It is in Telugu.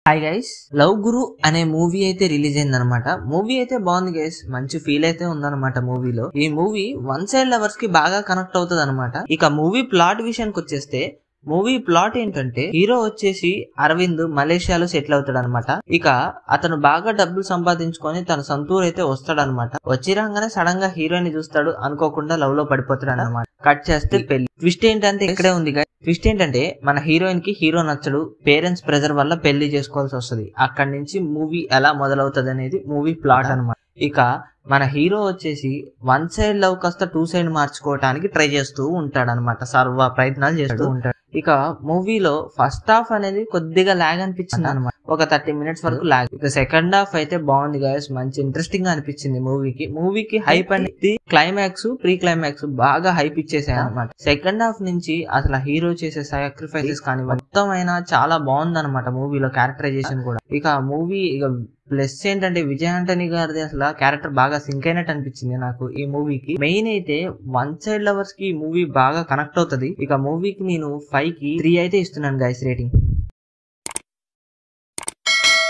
హాయ్ గైస్, లవ్ గురు అనే మూవీ అయితే రిలీజ్ అయింది అనమాట. మూవీ అయితే బాగుంది గైస్, మంచి ఫీల్ అయితే ఉందన్నమాట మూవీలో. ఈ మూవీ వన్ సైడ్ లవర్స్ కి బాగా కనెక్ట్ అవుతుంది అనమాట. ఇక మూవీ ప్లాట్ విషయానికి వచ్చేస్తే, మూవీ ప్లాట్ ఏంటంటే హీరో వచ్చేసి అరవింద్ మలేషియాలో సెటిల్ అవుతాడు అనమాట. ఇక అతను బాగా డబ్బులు సంపాదించుకొని తన సొంతూరు అయితే వస్తాడు అనమాట. వచ్చి రాగానే సడన్ గా హీరోయిన్ చూస్తాడు, అనుకోకుండా లవ్ లో పడిపోతాడు అనమాట. కట్ చేస్తే పెళ్లి. ట్విస్ట్ ఏంటంటే ఇక్కడే ఉంది. ట్విస్ట్ ఏంటంటే మన హీరోయిన్ కి హీరో నచ్చడు, పేరెంట్స్ ప్రెజర్ వల్ల పెళ్లి చేసుకోవాల్సి వస్తుంది. అక్కడి నుంచి మూవీ ఎలా మొదలవుతుంది అనేది మూవీ ప్లాట్ అనమాట. ఇక మన హీరో వచ్చేసి వన్ సైడ్ లవ్ కాస్త టూ సైడ్ మార్చుకోవడానికి ట్రై చేస్తూ ఉంటాడు అనమాట. సర్వ ప్రయత్నాలు చేస్తూ ఉంటాడు. ఇక మూవీలో ఫస్ట్ హాఫ్ అనేది కొద్దిగా లాగ్ అనిపించింది అనమాట. ఒక 30 minutes వరకు లాగ్. ఇక సెకండ్ హాఫ్ అయితే బాగుంది గాయస్, మంచి ఇంట్రెస్టింగ్ గా అనిపించింది. మూవీకి హైప్ అనేది క్లైమాక్స్, ప్రీ క్లైమాక్స్ బాగా హైప్ ఇచ్చేసాయి అనమాట. సెకండ్ హాఫ్ నుంచి అసలు హీరో చేసే సాక్రిఫైసెస్ కానీ మొత్తం అయినా చాలా బాగుంది అనమాట. మూవీలో క్యారెక్టరైజేషన్ కూడా. ఇక మూవీ ప్లస్ ఏంటంటే విజయ్ ఆంటనీ గారిది అసలు క్యారెక్టర్ బాగా సింక్ అయినట్టు అనిపించింది నాకు ఈ మూవీకి. మెయిన్ అయితే వన్ సైడ్ లవర్స్ కి ఈ మూవీ బాగా కనెక్ట్ అవుతుంది. ఇక మూవీకి నేను 5 కి 3 అయితే ఇస్తున్నాను గైస్ రేటింగ్.